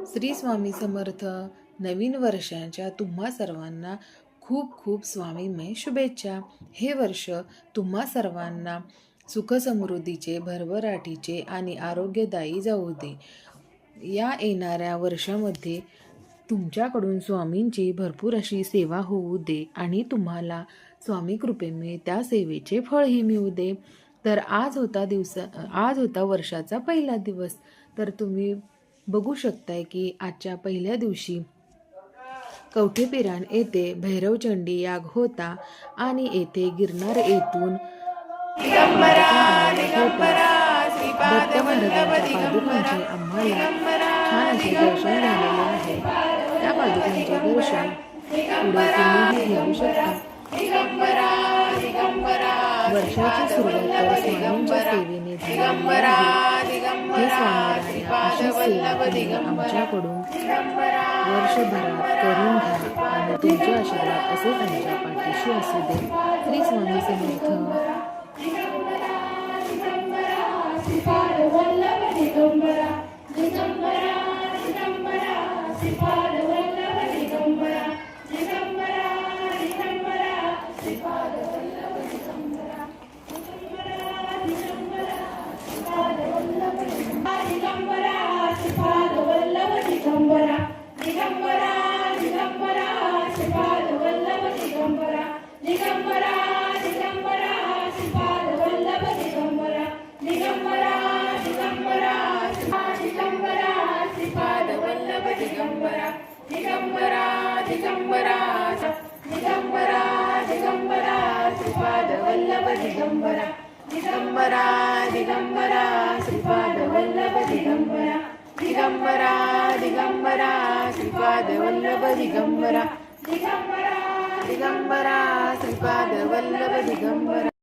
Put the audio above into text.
श्री स्वामी समर्थ. नवीन वर्षाच्या तुम्हा सर्वांना खूप खूप स्वामीमय शुभेच्छा. हे वर्ष तुम्हा सर्वांना सुखसमृद्धीचे, भरभराटीचे आणि आरोग्यदायी जाऊ दे. या येणाऱ्या वर्षामध्ये तुमच्याकडून स्वामींची भरपूर अशी सेवा होऊ दे आणि तुम्हाला स्वामी कृपेने त्या सेवेचे फळही मिळू दे. तर आज होता वर्षाचा पहिला दिवस. तर तुम्ही बघू शकताय की आजच्या पहिल्या दिवशी कवठेपिराण येथे भैरवचंडी याग होता आणि येथे गिरनार येथून दत्त महाराजांच्या पादुकांचे आम्हाला छान असे दर्शन झालेले आहे. त्या पादुकांचे दर्शन पुढे तुम्हीही घेऊ शकता. वर्षाची सुरुवात तर स्वामींच्या सेवेने झालेली आहे. हे स्वामीराया अशी सेवा तुम्ही आमच्याकडून वर्षभरात करून घ्या आणि तुमचे आशीर्वाद असेच आमच्या पाठीशी असू दे. श्री स्वामी समर्थ. दिगंबरा श्रीपाद वल्लभ दिगंबरा.